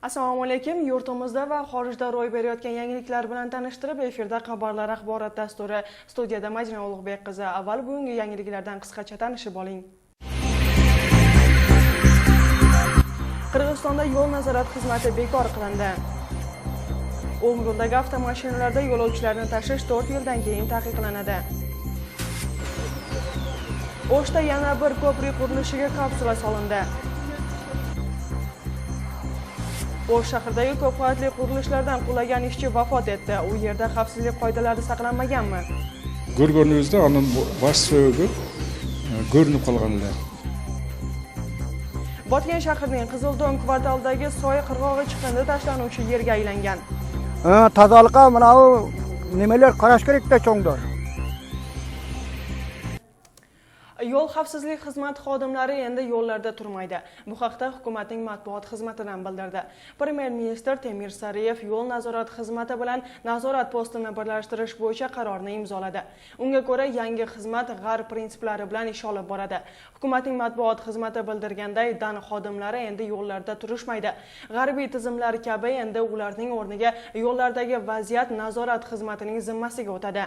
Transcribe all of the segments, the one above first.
Assalomu alaykum. Yurtimizda va xorijda ro'y berayotgan yangiliklar bilan tanishtirib, efirda xabarlar axborot dasturi. Studiyada Majina Ulug'bek qizi. Avval bugungi yangiliklardan qisqacha tanishib oling. Qirg'izistonda yo'l nazorat xizmati bekor qilindi. O'ng'uldagi avtomashinalarda yo'lovchilarni tashish 4 yildan keyin taqiqlanadi. O'shda yana bir ko'prik qurilishiga kapsula solindi. O'sh shahridagi ko'p qavatli qurilishlardan qulagan ishchi vafot etdi. U yerda xavfsizlik qoidalari saqlanmaganmi? Ko'rganingizda onun bosh so'yigi ko'rinib qolganlar. Botken shahrining Qizildo'ng kvartalidagi soy qirg'og'i chiqindi tashlanuvchi yerga aylangan. Tozalikqa mana bu nimalar qarash kerakda cho'ngdir. Yo'l xavfsizlik xizmati xodimlari endi yo'llarda turmaydi. Bu haqda hukumatning matbuot xizmatidan bildirdi. Premier ministr Temir Sariyev yo'l nazorat xizmati bilan nazorat postini birlashtirish bo'yicha qarorni imzoladi. Unga ko'ra, yangi xizmat g'arb prinsiplari bilan ish olib boradi. Hukumatning matbuot xizmati bildirganday, dan xodimlari endi yo'llarda turishmaydi. G'arbiy tizimlar kabi endi ularning o'rniga yo'llardagi vaziyat nazorat xizmatining zimmasiga o'tadi.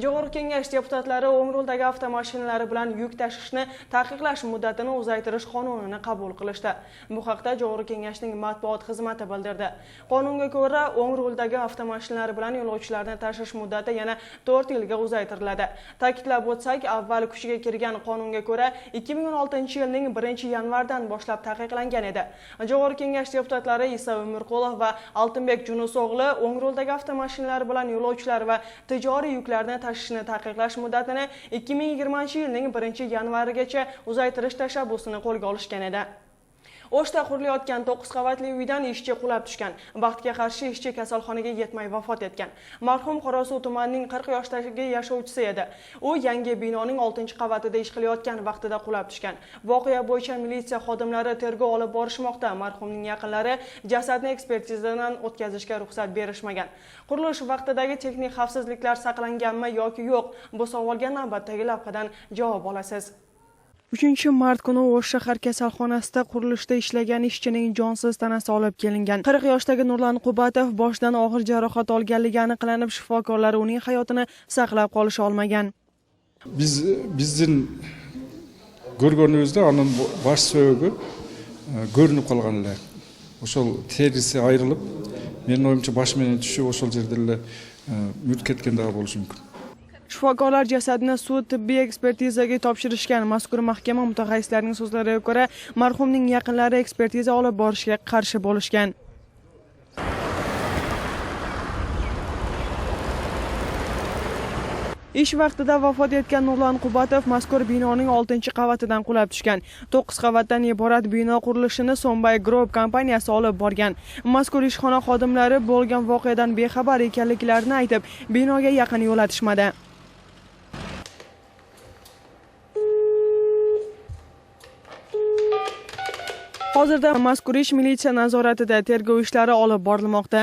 Jo'g'ri kengash deputatlari O'ng'uldagi avtomashinalari bilan yuk tashishni taqiqlash muddatini uzaytirish qonunini qabul qilishdi. Bu haqda Jo'g'ri kengashning matbuot xizmati bildirdi. Qonunga ko'ra, O'ng'uldagi avtomashinalari bilan yo'lovchilarni tashish muddati yana 4 yilga uzaytiriladi. Ta'kidlab o'tsak, avval kuchiga kirgan qonunga ko'ra 2016-yilning 1-yanvardan boshlab taqiqlangan edi. Jo'g'ri kengash deputatlari Isa Umirqulov va Altinbek Junuso'g'li O'ng'uldagi avtomashinalari bilan yo'lovchilar va tijoriy yuklarni tashishni taqiqlash muddatini 2020-yilning 1-yanvarigacha uzaytirish tashabbusini qo'lga olishgan edi. O'shda qurilayotgan 9 qavatli uydan ishchi qulab tushgan. Baxtga qarshi ishchi kasalxonaga yetmay vafot etgan. Marhum Qorasuv tumanining 40 yoshdagi yashovchisi edi. U yangi binoning 6-qavatida ish qilayotgan vaqtida qulab tushgan. Voqea bo'yicha militsiya xodimlari tergov olib borishmoqda. Marhumning yaqinlari jasadni ekspertizadan o'tkazishga ruxsat berishmagan. Qurilish vaqtidagi texnik xavfsizliklar saqlanganmi yoki yo'q? Bu savolga navbatdagi lavhadan javob olasiz. 3-mart kuni O'sh shahar kasalxonasida qurilishda ishlagan ishchining jonsiz tanasi olib kelingan. 40 yoshdagi Nurlan Qubatov boshdan og'ir jarohat olganligi aniqlanib, shifokorlar uning hayotini saqlab qolisha olmagan. Bizning ko'rganimizda onun bosh so'yigi ko'rinib qolganlar. O'shol terisi ayrilib, mening o'yimcha bosh bilan tushib, o'shol yerda yurib ketganda bo'lishi mumkin. Shifokorlar jasadni sud tibbiy ekspertizaga topshirishgan. Mazkur mahkama mutaxassislarining so'zlariga ko'ra, marhumning yaqinlari ekspertiza olib borishga qarshi bo'lishgan. Ish vaqtida vafot etgan Nurlan Qubatov mazkur binoning 6-qavatidan qulab tushgan. 9 qavatdan iborat bino qurilishini Sombay Group kompaniyasi olib borgan. Mazkur ishxona xodimlari bo'lgan voqeadan bexabar ekanliklarini aytib, binoga yaqin yo'latishmadi. Hozirda mazkur ish militsiya nazoratida, tergov ishlari olib borilmoqda.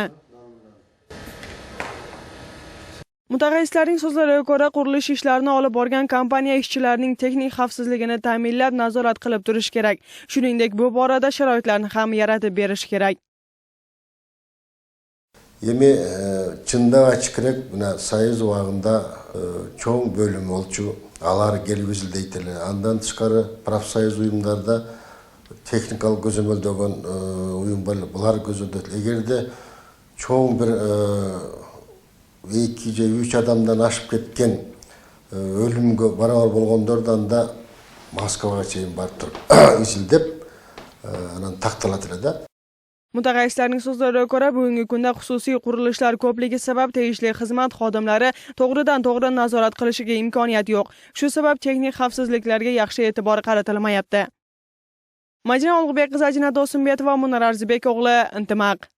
Mutaxassislarning so'zlariga ko'ra, qurilish ishlarini olib borgan kompaniya ishchilarining texnik xavfsizligini ta'minlab, nazorat qilib turish kerak. Shuningdek, bu borada sharoitlarni ham yaratib berish kerak. Эми чындап ачык керек, мына Союз убагында чоң бөлүм болчу, алар келбесил дейт эле. Андан тышкары профсоюз уюмдарда техникалык көзөмөлдөгөн уюм бар, булар көзөмөлдөт. Эгерде чоң бир 2 же 3 адамдан ашып кеткен өлүмгө барабар болгондордон да Москвага чейин барып туруп изилдеп, анан такталат эле да. Mutaxassislarning so'zlariga ko'ra, bugungi kunda xususiy qurilishlar ko'pligi sabab tegishli xizmat xodimlari to'g'ridan-to'g'ri nazorat qilishiga imkoniyat yo'q. Shu sabab texnik xavfsizliklarga yaxshi e'tibor qaratilmayapti. Majina Ulug'bek qizi Ajina Do'stinbetova, Munar Arzibek o'g'li, Intimaq.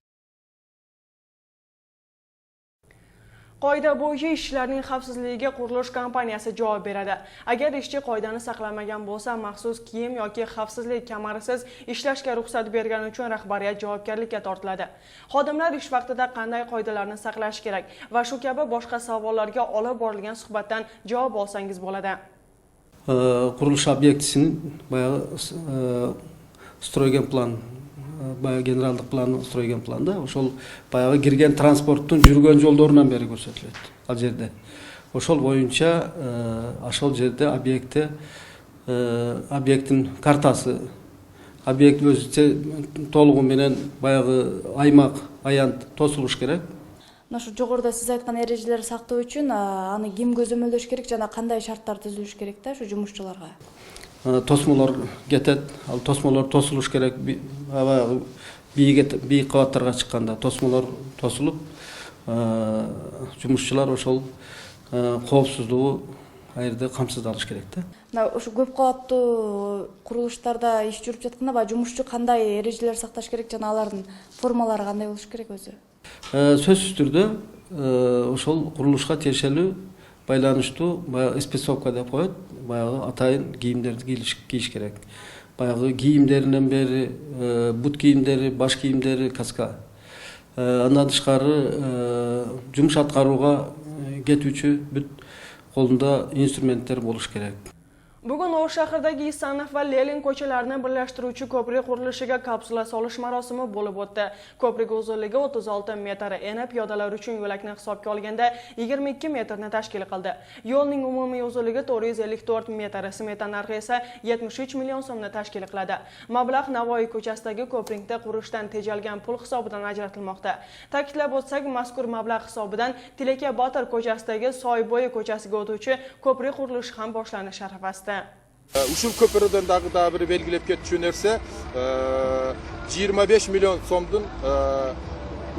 Qoida bo'yicha ishchilarning xavfsizligiga qurilish kompaniyasi javob beradi. Agar ishchi qoidani saqlamagan bo'lsa, maxsus kiyim yoki xavfsizlik kamarisiz ishlashga ruxsat bergani uchun rahbariyat javobgarlikka tortiladi. Xodimlar ish vaqtida qanday qoidalarni saqlash kerak va shu kabi boshqa savollarga olib borilgan suhbatdan javob olsangiz bo'ladi. Qurilish obyektisining баягы строген план баягы генералдык план, стройген планда ошол баягы кирген транспорттун жүргөн жолдорунан бери көрсөтүлөт ал жерде. Ошол боюнча ошол жерде объекттин картасы, объект өзүнчө толугу менен баягы аймак, аянт тосулуш керек. Ошо жогоруда сиз айткан эрежелерди сактоо үчүн аны ким көзөмөлдөш керек жана кандай шарттар түзүлүш керек да ушу жумушчуларга? Тосмолор кетет, ал тосмолор тосулуш керек. Баягы бийик кабаттарга чыкканда тосмолор тосулуп, жумушчулар ошол коопсуздугу аерде камсыздалыш керек да. Мына ушу көп кабаттуу курулуштарда иш жүрүп жатканда баягы жумушчу кандай эрежелер сакташ керек жана алардын формалары кандай болуш керек өзү? Сөзсүз түрдө ошол курулушка тиешелүү байланыштуу баягы спецовка деп коет, баягы атайын кийимдерди кийиш керек. Баягы кийимдеринен бери бут кийимдери, баш кийимдери, каска. Андан тышкары жумуш аткарууга кетүүчү бүт колунда инструменттер болуш керек. Bugun Osh shahridagi Isanov va Lenin ko'chalarini birlashtiruvchi ko'prik qurilishiga kapsula solish marosimi bo'lib o'tdi. Ko'prik uzunligi 36 metr, eni piyodalar uchun yo'lakni hisobga olganda 22 metrni tashkil qildi. Yo'lning umumiy uzunligi 454 metr, smeta narxi esa 73 million so'mni tashkil qiladi. Mablag' Navoiy ko'chasidagi ko'prikni qurishdan tejalgan pul hisobidan ajratilmoqda. Ta'kidlab o'tsak, mazkur mablag' hisobidan Tilaka Botir ko'chasidagi Soybo'yi ko'chasiga o'tuvchi ko'prik qurilishi ham boshlanish arafasida. Ушул көпүрөдөн дагы бир белгилеп кетчү нерсе 25 миллион сомдун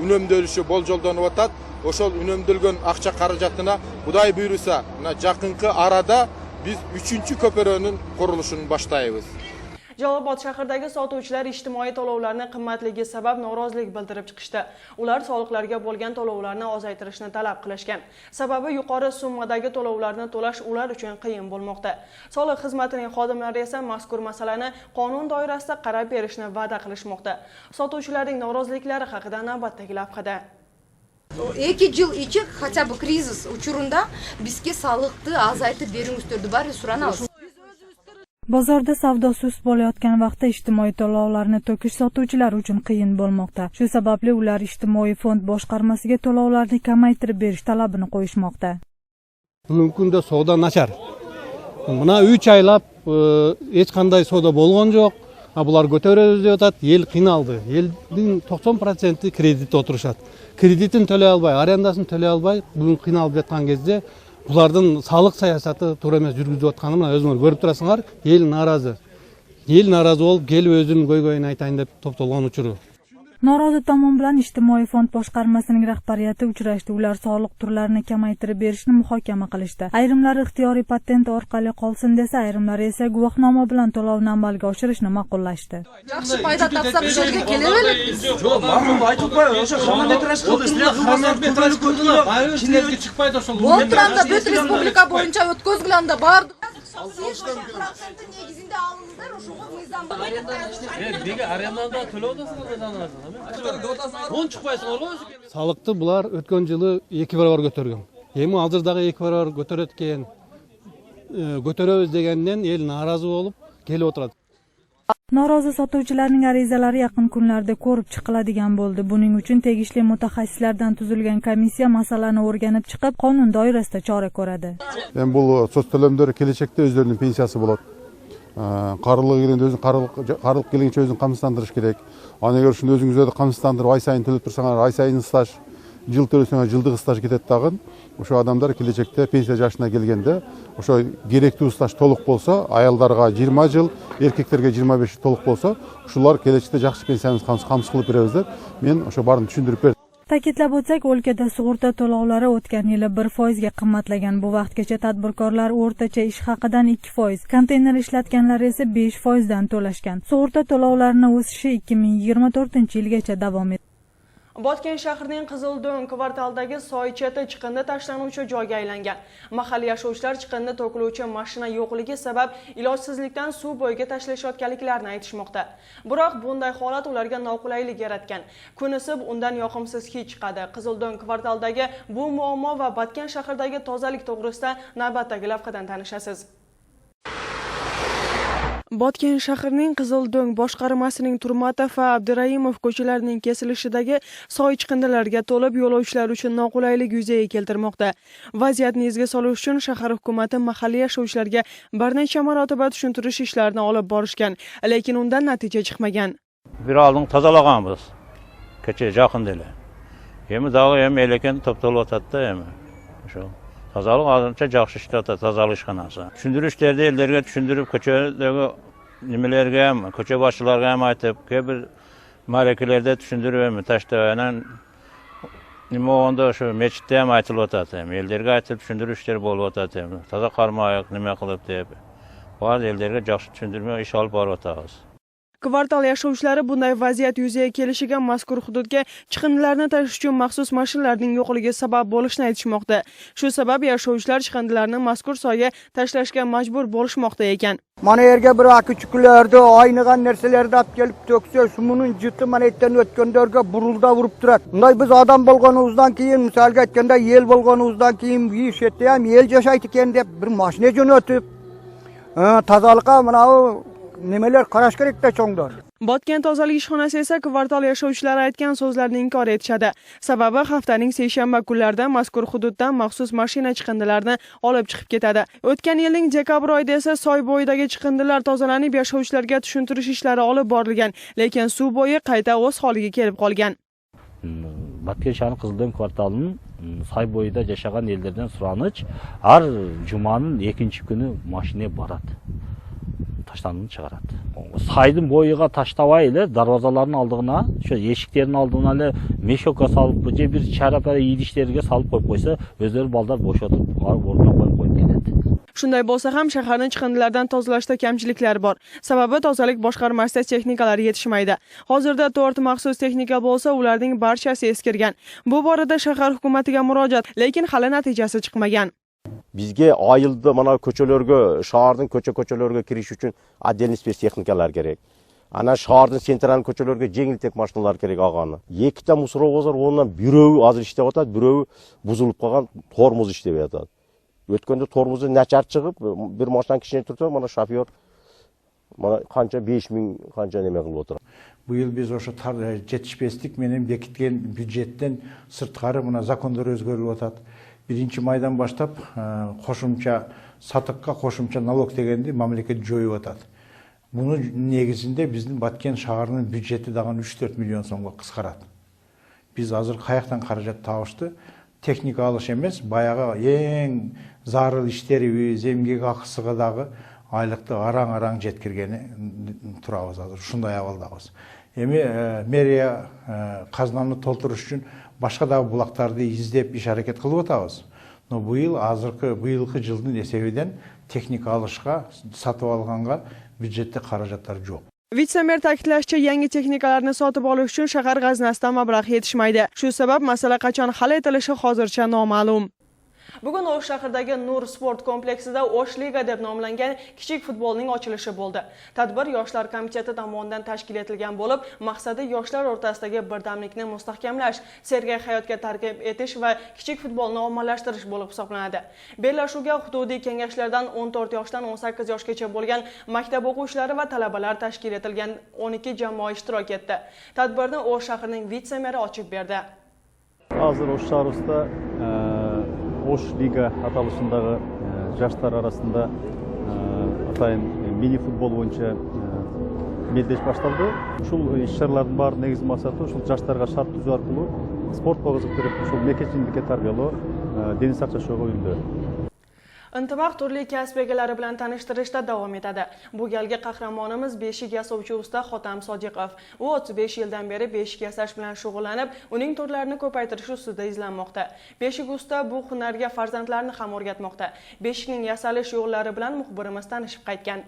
үнөмдөлүшү болжолдонуп атат. Ошол үнөмдөлгөн акча каражатына Кудай буйруса, мына жакынкы арада биз 3-чү көпүрөнүн курулушун баштайбыз. Jalolobod shahridagi sotuvchilar ijtimoiy to'lovlarning qimmatligi sabab norozilik bildirib chiqishdi. Ular soliqlarga bo'lgan to'lovlarni ozaytirishni talab qilishgan. Sababi yuqori summadagi to'lovlarni to'lash ular uchun qiyin bo'lmoqda. Soliq xizmatining xodimlari esa mazkur masalani qonun doirasida qarab berishni va'da qilishmoqda. Sotuvchilarning noroziliklari haqida navbatdagi lavhada. 2 жыл ичи хотя бы кризис учурунда бизге салыкты азайтып бериңиздерди баары суранабыз. Bozorda savdo sust bo'layotgan vaqtda ijtimoiy to'lovlarni to'kish sotuvchilar uchun qiyin bo'lmoqda. Shu sababli ular ijtimoiy fond boshqarmasiga to'lovlarni kamaytirib berish talabini qo'yishmoqda. Bugungi kunda savdo nachar. Muna 3 oylab hech qanday savdo bo'lgan yo'q. Bular ko'taramiz deb atat, el qiynaldi. Elning 90% kreditda o'tirishadi. Kreditini to'lay olmay, arendaсын to'lay olmay, bugun qiynalib жаткан кезде Bulardan sağlık sayasatı to'g'ri emas yurgizib atganini o'zinglar ko'rib turasizlar. El norozi. El norozi bo'lib, kelib o'zim go'y-go'yini aytayin deb to'ptalgan uchuru. Norozi tomon bilan ijtimoiy fond boshqarmasining rahbariyati uchrashdi. Ular soliq turlarini kamaytirib berishni muhokama qilishdi. Ayrimlari ixtiyoriy patent orqali qolsin desa, ayrimlari esa guvohnoma bilan to'lovni amalga oshirishni ma'qullashdi. Yaxshi foyda topsa bu yerga kelaveramiz. Yo'q, ma'lum aytib qo'y, o'sha xizmatlash qilib chiqmaydi ошол. Bo'ltiranda бүт республика bo'yicha o'tkazgilanda bor. Негизинде алыңыздар, ошого мыйзам бар. Nega arendada to'lovdasizlar sanarsiz? Он chiqmaysiz o'zi. Sağlıkты bular o'tgan yili 2 barobar ko'targan. Endi hozirdaги 2 barobar ko'tarayotgan ko'taramiz degandен el norozi bo'lib kelib o'tiradi. Norozi sotuvchilarning arizalari yaqin kunlarda ko'rib chiqiladigan bo'ldi. Buning uchun tegishli mutaxassislardan tuzilgan komissiya masalani o'rganib chiqib, qonun doirasida chora ko'radi. Endi bu so'z to'lamlari kelajakda o'zlarining pensiyasi bo'ladi. Qariliq kelganda o'zini qariliq kelguncha o'zini qamsыздандырыш kerak. Agar shunda o'zingiz o'zi qamsыздандырып ay sayin to'lab tursangiz, ay sayin staj жыл төлөсөңөр жылдык стаж кетет дагы. Ошо адамдар келечекте пенсия жашына келгенде ошо керектүү стаж толук болсо, аялдарга 20 жыл, эркектерге 25 жыл толук болсо, ушулар келечекте жакшы пенсиябызды камсыз кылып беребиз деп мен ошо барын түшүндүрүп бердим. Ta'kidlab o'tsak, o'lkada sug'urta to'lovlari o'tgan yili 1% ga qimmatlagan. Bu vaqtgacha tadbirkorlar o'rtacha ish haqidan 2%, konteyner ishlatganlar esa 5% dan to'lashgan. Sug'urta to'lovlarining o'sishi 2024-yilgacha davom etdi. Botken shahrining Qizildo'ng kvartalidagi soy cheti chiqindi tashlanuvchi joyga aylangan. Mahalliy yashovchilar chiqindi to'kiluvchi mashina yo'qligi sabab ilojsizlikdan suv bo'yiga tashlashayotganliklarini aytishmoqda. Biroq bunday holat ularga noqulaylik yaratgan. Kun isib undan yoqimsiz hid chiqadi. Qizildo'ng kvartalidagi bu muammo va Botken shahridagi tozalik to'g'risida navbatdagi lavhadan tanishasiz. Botken shahrining Qizildo'ng boshqarmasining Turmatov va Abduraimov ko'chalarining kesilishidagi soy chiqindilarga to'lib yo'lovchilar uchun noqulaylik yuzaga keltirmoqda. Vaziyatni izga solish uchun shahar hukumati mahalliy yashovchilarga bir necha marotaba tushuntirish ishlarini olib borishgan, lekin undan natija chiqmagan. Bir aldın tazalağanbız. Keçe жақын деле. Эми дагы элeken топтолуп атат да эми. Ошо. Тазалык азырынча жакшы иштеп атат, тазалык ишканасы. Түшүндүрүштөрдү элдерге түшүндүрүп, көчөдөгү немелерге, көчө башчыларга айтып, кээ бир маарекелерде түшүндүрүп, таштабанан неме болгондо ошо мечитте айтылып атат эми. Элдерге айтып түшүндүрүштөр болуп атат эми. Таза кармайык, неме кылып деп. Баар элдерге жакшы түшүндүрмө иш алып барып атабыз. Kvartal yashovchilari bunday vaziyat yuzaga kelishiga mazkur hududga chiqindilarni tashish uchun maxsus mashinalarning yo'qligi sabab bo'lishini aytishmoqda. Shu sabab yashovchilar chiqindilarni mazkur soyga tashlashga majbur bo'lishmoqda ekan. Mana yerga bir küçüklerdi, aynigan narsalarni olib kelib to'ksa, sumuning jiti mana yerdan o'tganlarga burulda urib turadi. Bunday biz odam bo'lganimizdan keyin, misolga aytganda, yel bo'lganimizdan keyin bu yerda ham yel yashaydi ekan deb bir mashina jo'natib, tozalikqa mana nimalar qarash kerakda cho'ngdor. Botken tozalik ishxonasi esa kvartal yashovchilari aytgan so'zlarni inkor etishadi. Sababi haftaning seshanba kunlarida mazkur hududdan maxsus mashina chiqindilarni olib chiqib ketadi. O'tgan yilning dekabr oyida esa soy bo'yidagi chiqindilar tozalanib yashovchilarga tushuntirish ishlari olib borilgan, lekin suv bo'yi qayta o'z holiga kelib qolgan. Batken shahri Qizildo'ng kvartalının soy bo'yida yashagan ellerden suranıch har jumanın 2-chi kuni mashina boradi. Taşlandığını çıkarады. Saydın boyuğa taştavay ile darvazaların aldığına, şu eşiklerin aldığına ile meşoka salıp bir çarapara yedişlerine salıp koyup koysa özleri baldar boş oturup oruna koyup ketadi. Shunday bo'lsa ham shaharning chiqindilardan tozalashda kamchiliklar bor. Sababi tozalik boshqarmasida texnikalar yetishmaydi. Hozirda 4 maxsus texnika bo'lsa, ularning barchasi eskirgan. Bu borada shahar hukumatiga murojaat, lekin hali natijasi chiqmagan. Bizge ayıldı mana köçelörgө, şahardın köçelörgө kiriş üçün отдельный спецтехникалар керек. Ana şahardın sentral köçelörgө жеңил тек машиналар керек аганы. 2 та мусоровозор, ондан бирөө азыр иштеп атат, бирөө бузулуп калган, тормоз иштеп атат. Өткөндө тормозу начар чыгып, бир машина кишине турса, mana шофер mana канча 5000 канча неме кылып отур. Быйыл биз ошо жетишпестик менен бекиткен бюджеттен сырткары мына закондор өзгөрүлүп атат. 1-майдан баштап кошумча сатыкка кошумча налог дегенди мамлекет жоюп атат. Мунун негизинде биздин Баткен шаарынын бюджети дагы 3-4 миллион сомго кыскарат. Биз азыр каяктан каражат табышты? Техника алыш эмес, баягы эң зарыл иштерибиз, эмгек акысыга дагы айлыкты араң жеткиргени турабыз азыр. Ушундай абалдабыз. Эми мэрия казнаны толтуруш үчүн башка дагы булактарды издеп иш аракет кылып атабыз. Но быйылкы жылдын эсебинен техника алышка, сатып алганга бюджетте каражаттар жок. Vitse-mer ta'kidlashicha, yangi texnikalarni sotib olish uchun shahar g'aznasidan mablag' yetishmaydi. Shu sabab masala qachon hal etilishi hozircha noma'lum. Bugun O'sh shahridagi Nur sport kompleksida O'sh liga deb nomlangan kichik futbolning ochilishi bo'ldi. Tadbir yoshlar komiteti tomonidan tashkil etilgan bo'lib, maqsadi yoshlar o'rtasidagi birdamlikni mustahkamlash, sergak hayotga targ'ib etish va kichik futbolni ommalashtirish bo'lib hisoblanadi. Bellashuvga hududiy kengashlardan 14 yoshdan 18 yoshgacha bo'lgan maktab o'quvchilari va talabalar tashkil etilgan 12 jamoa ishtirok etdi. Tadbirni O'sh shahrining vitse-meri ochib berdi. Hozir O'sh shahrida O'sh liga atalışındагы жаштар арасында атайын мини футбол боюнча мелдеш башталды. Ушул иш-чаралардын баардык негизги максаты ушул жаштарга шарт түзүү аркылуу спортко кызыктырып, ушул мекенчиликке тарбиялоо, дени сакташууга үндөө. Intimaq turli kasb egalari bilan tanishtirishda davom etadi. Bu galgi qahramonimiz beshik yasovchi usta Xotam Sodiqov. U 35 yildan beri beshik yasash bilan shug'ullanib, uning turlarini ko'paytirish ustida izlanmoqda. Beshik usta bu hunarga farzandlarini ham o'rgatmoqda. Beshikning yasalish yo'llari bilan muxbirimiz tanishib qaytgan.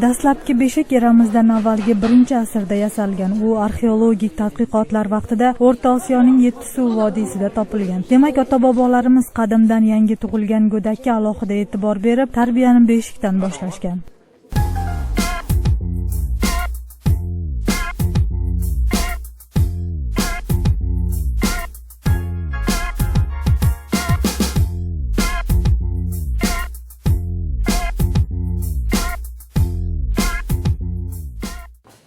Dastlabki beshik eramizdan avvalgi 1-asrda yasalgan. U arxeologik tadqiqotlar vaqtida O'rta Osiyoning 7 suv vodiysida topilgan. Demak, ota-bobolarimiz qadimdan yangi tug'ilgan go'dakka alohida e'tibor berib, tarbiyani beshikdan boshlashgan.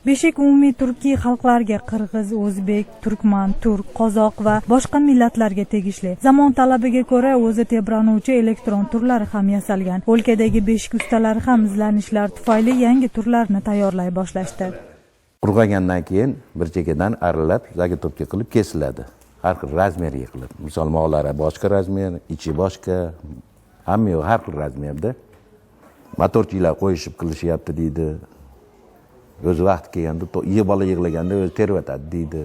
Beshik umumiy turkiy xalqlarga qirg'iz, o'zbek, turkman, turk, qozoq va boshqa millatlarga tegishli. Zamon talabiga ko'ra o'zi tebranuvchi elektron turlari ham yasalgan. O'lkadagi beshik ustalari ham izlanishlar tufayli yangi turlarni tayyorlay boshlashdi. Qurg'agandan keyin bir chekkadan arilab, zagotовка qilib kesiladi. Har xil razmerga qilib. Misol mollari boshqa razmer, ichi boshqa, hamma har xil razmerda. Motorchilar qo'yishib qilishyapti deydi. O'zi vaqti kelganda, bola yig'laganda o'zi tervatadi deydi.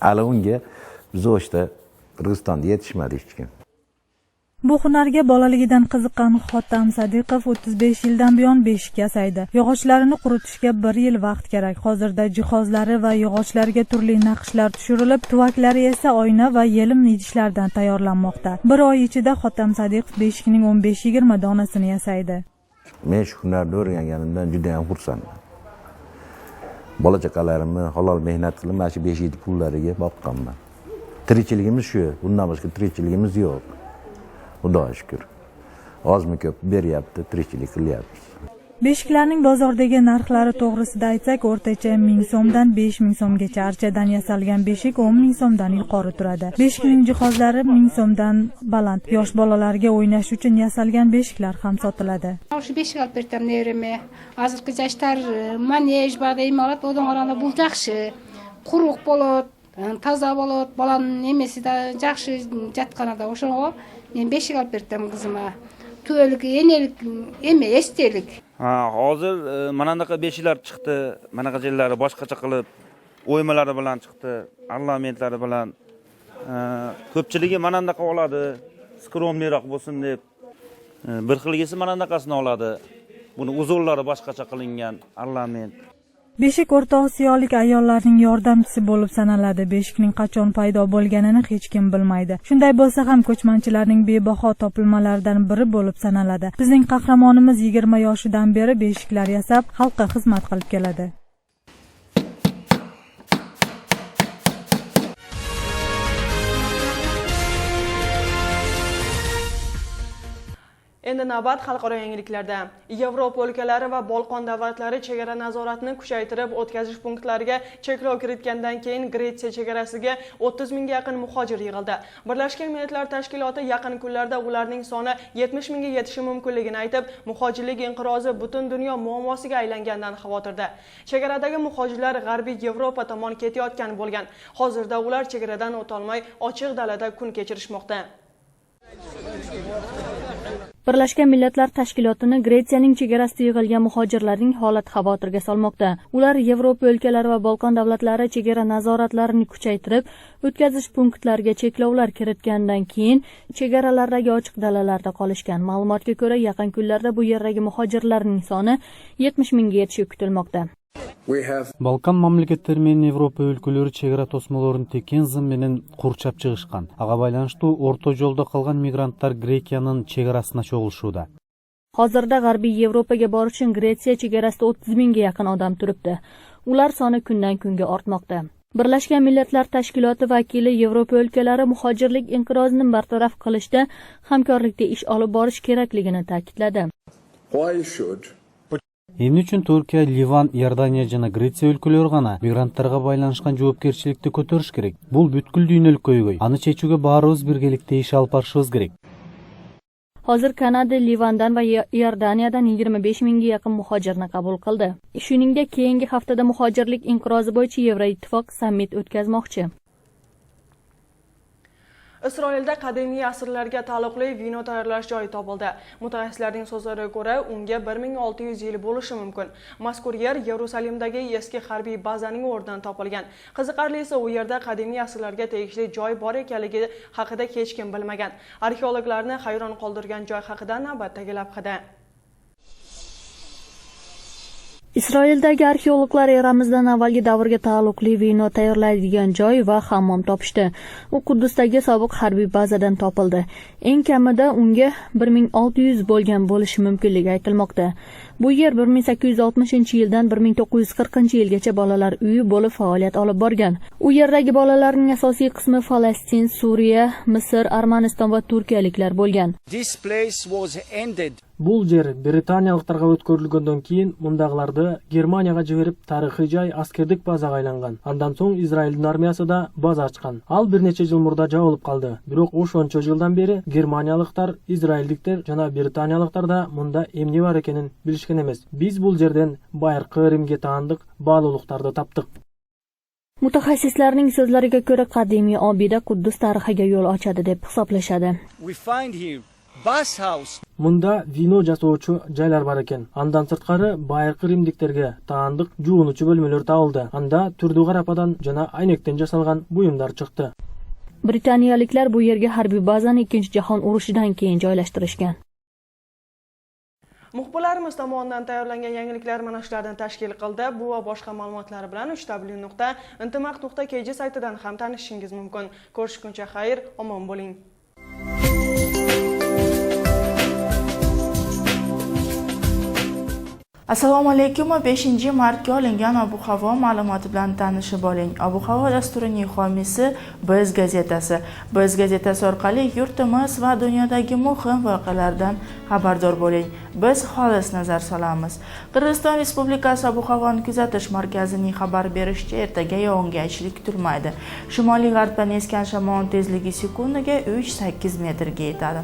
Hali unga biz o'shda Qirg'izistonda yetishmadi hech kim. Bu hunarga bolaligidan qiziqqan Xotam Sadiqov 35 yildan buyon beshik yasaydi. Yog'ochlarini quritishga 1 yil vaqt kerak. Hozirda jihozlari va yog'ochlariga turli naqshlar tushirilib, tuvaklari esa oyna va yelim idishlardan tayyorlanmoqda. Bir oy ichida Xotam Sadiqov beshikning 15-20 donasini yasaydi. Men shu hunarni o'rganganimdan juda ham xursandman. Bola chaqalarimni halol mehnat qilib, mana shu beshik pullariga boqqanman. Tirikchiligimiz shu, bundan boshqa tirikchiligimiz yo'q. Xudoga shukr. Ozmi ko'p beryapti, tirikchilik qilyapmiz. Beshiklarning bozordagi narxlari to'g'risida aytsak, o'rtacha 1000 so'mdan 5000 so'mgacha archadan yasalgan beshik 10000 so'mdan yuqori turadi. Beshikning jihozlari 1000 so'mdan baland. Yosh bolalarga o'ynash uchun yasalgan beshiklar ham sotiladi. O'sha beshik olib berdim nerime. Hozirgi yoshlar manej badayim olib, o'dan orada bu yaxshi. Quruq bo'ladi, toza bo'ladi, bolaning nemesida yaxshi jatqanada o'shanga men beshik olib berdim qizimga. Tuvelik, enelik, eme estelik. Hozir mana bunaqa beshiklar chiqdi, mana bunaqa jillari boshqacha qilib, o'ymalari bilan chiqdi, ornamentlari bilan. Ko'pchiligi mana bunaqa oladi, skromliroq bo'lsin deb. Bir xilgisi mana bunaqasini oladi. Buni uzunlari boshqacha qilingan ornament. Beshik O'rta Osiyolik ayollarning yordamchisi bo'lib sanaladi. Beshikning qachon paydo bo'lganini hech kim bilmaydi. Shunday bo'lsa ham ko'chmanchilarning bebaho topilmalaridan biri bo'lib sanaladi. Bizning qahramonimiz 20 yoshidan beri beshiklar yasab, xalqqa xizmat qilib keladi. Endi navbat xalqaro yangiliklarda. Yevropa o'lkalari va Bolqon davlatlari chegara nazoratini kuchaytirib, o'tkazish punktlariga cheklov kiritgandan keyin Gretsiya chegarasiga 30 mingga yaqin muhojir yig'ildi. Birlashgan Millatlar Tashkiloti yaqin kunlarda ularning soni 70 mingga yetishi mumkinligini aytib, muhojirlik inqirozi butun dunyo muammosiga aylangandan xavotirda. Chegaradagi muhojirlar G'arbiy Yevropa tomon ketayotgan bo'lgan. Hozirda ular chegaradan o'tolmay ochiq dalada kun kechirishmoqda. Birlashgan Millatlar Tashkilotining Gretsiyaning chegarasida yig'ilgan muhojirlarning holati xavotirga solmoqda. Ular Yevropa o'lkalari va Bolqon davlatlari chegara nazoratlarini kuchaytirib, o'tkazish punktlariga cheklovlar kiritgandan keyin chegaralardagi ochiq dalalarda qolishgan. Ma'lumotga ko'ra, yaqin kunlarda bu yerdagi muhojirlarning soni 70 mingga yetishi kutilmoqda. Balkan mamlakatlari менен Европа өлкөлөрү чегара тосмолорун текен зым менен курчап чыгышкан. Ага байланыштуу орто жолдо калган мигранттар Грекиянын чегарасына чогулушууда. Hozirda G'arbiy Yevropaga borish uchun Gretsiya chegarasida 30 mingga yaqin odam turibdi. Ular soni kundan kunga ortmoqda. Birlashgan Millatlar Tashkiloti vakili Yevropa o'lkalari muhojirlik inqirozini bartaraf qilishda hamkorlikda ish olib borish kerakligini ta'kidladi. Эмне үчүн Туркия, Ливан, Иордания жана Греция өлкөлөрү гана мигранттарга байланышкан жоопкерчиликти көтөрүш керек? Бул бүткүл дүйнөлүк көйгөй. Аны чечүүгө баарыбыз биргеликте иш алып барышыбыз керек. Hozir Kanada, Livandan va Iordaniyadan 25 mingga yaqin muhojirni qabul qildi. Shuningdek, keyingi haftada muhojirlik inqirozi bo'yicha Yevroittifoq sammit o'tkazmoqchi. Isroilda qadimiy asrlarga taalluqli vino tayyorlash joyi topildi. Mutaxassislarning so'zlariga ko'ra, unga 1600 yil bo'lishi mumkin. Mazkur yer Yerusalimdagi eski harbiy bazaning o'rnidan topilgan. Qiziqarlisi, u yerda qadimiy asrlarga tegishli joy bor ekanligi haqida hech kim bilmagan. Arxeologlarni hayron qoldirgan joy haqida navbatdagi lavhada. Isroildagi arxeologlar eramizdan avvalgi davrga taalluqli vino tayyorlaydigan joy va hammom topishdi. U Quddusdagi sobiq harbiy bazadan topildi. Eng kamida unga 1600 bo'lgan bo'lishi mumkinligi aytilmoqda. Bu yer 1860-yildan 1940-yilgacha bolalar uyi bo'lib faoliyat olib borgan. U yerdagi bolalarning asosiy qismi Falastin, Suriya, Misr, Armaniston va turkiyaliklar bo'lgan. Bu yer Britaniyaliklarga o'tkazilgandan keyin mundaqlarda Germaniyaga jiberib tarixiy joy askerlik bazaga aylangan. Andan so'ng Izrail armiyasida baza ochgan. Al bir necha yil murdaja bo'lib qoldi. Biroq o'shancha yildan beri Germaniyaliklar, Izrailliklar va Britaniyaliklarda munda emni bor ekanini bilishgan emas. Biz bu yerdan Bayirqi Rimga tandiq bog'liqlarni topdik. Mutaxassislarning so'zlariga ko'ra, qadimiy obida Quddus tarixiga yo'l ochadi deb hisoblashadi. Munda vino jasovchi joylar bor ekan. Andan sirtqari Bayirqi Rimliklarga tandiq juvunuchi bo'lmalar topildi. Anda turdi g'arapadan jana aynakdan jasalgan buyumlar chiqdi. Britaniyaliklar bu yerga harbiy bazani 2-jahon urushidan keyin joylashtirishgan. Muxbirlarimiz tomonidan tayyorlangan yangiliklar mana shulardan tashkil qildi. Bu va boshqa ma'lumotlar bilan www.intimaq.kg saytidan ham tanishishingiz mumkin. Ko'rishguncha xayr, omon bo'ling. Assalomu alaykum. 5-martga olingan ob-havo ma'lumoti bilan tanishib oling. Ob-havo dasturining homiysi Biz gazetasi. Biz gazetasi orqali yurtimiz va dunyodagi muhim voqealardan xabardor bo'ling. Biz xolis nazar solamiz. Qirg'iziston Respublikasi ob-havoni kuzatish markazining xabar berishicha, ertaga yog'ingarchilik kutilmaydi. Shimoliy g'arbdan esgan shamol tezligi sekundiga 3-8 metrga yetadi.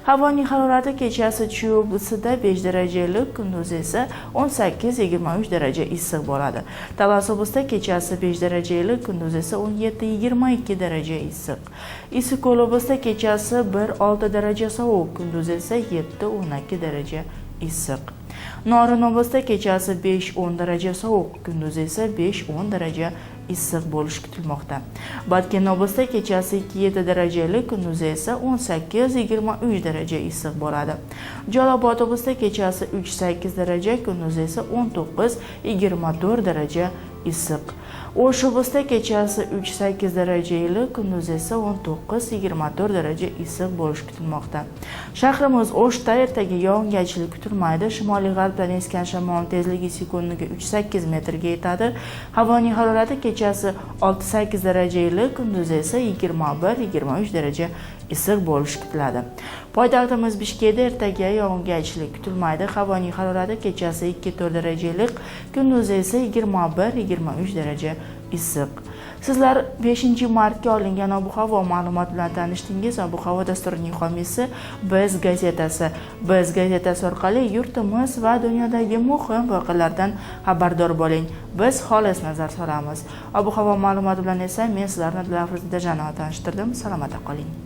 Havoning harorati kechasi Chuyubsida 5 darajalik, kunduz esa 18-23 daraja issiq bo'ladi. Talasubusda kechasi 5 darajalik, kunduz esa 17-22 daraja issiq. Issiqko'lobusda kechasi 1-6 daraja sovuq, kunduz esa 7-12 daraja issiq. Norinobodda kechasi 5-10 daraja sovuq, kunduz esa 5-10 daraja issiq bo'lishi kutilmoqda. Batkenobodda kechasi 2-7 darajalik, kunduz esa 18-23 daraja issiq bo'ladi. Jalolobodda kechasi 3-8 daraja, kunduz esa 19-24 daraja issiq. O'shobodda kechasi 3-8 darajalik, kunduz esa 19-24 daraja issiq bo'lishi kutilmoqda. Shahrimiz O'shda ertaga yog'ingarchilik kutilmaydi. Shimoliy g'arbdan esgan shamol tezligi sekundiga 3-8 metrga yetadi. Havoning harorati kechasi 6-8 darajalik, kunduz esa 21-23 daraja issiq bo'lishi kutiladi. Poytaxtimiz Bishkekda ertaga yog'ingarchilik kutilmaydi. Havoning harorati kechasi 2-4 darajalik, kunduz esa 21-23 daraja issiq. Sizlar 5-martga olingan ob-havo ma'lumoti bilan tanishdingiz. Ob-havo dasturining homiysi Biz gazetasi. Biz gazetasi orqali yurtimiz va dunyodagi muhim voqealardan xabardor bo'ling. Biz xolis nazar solamiz. Ob-havo ma'lumoti bilan esa men sizlarni Dilafruz Dajanova tanishtirdim. Salomat qoling.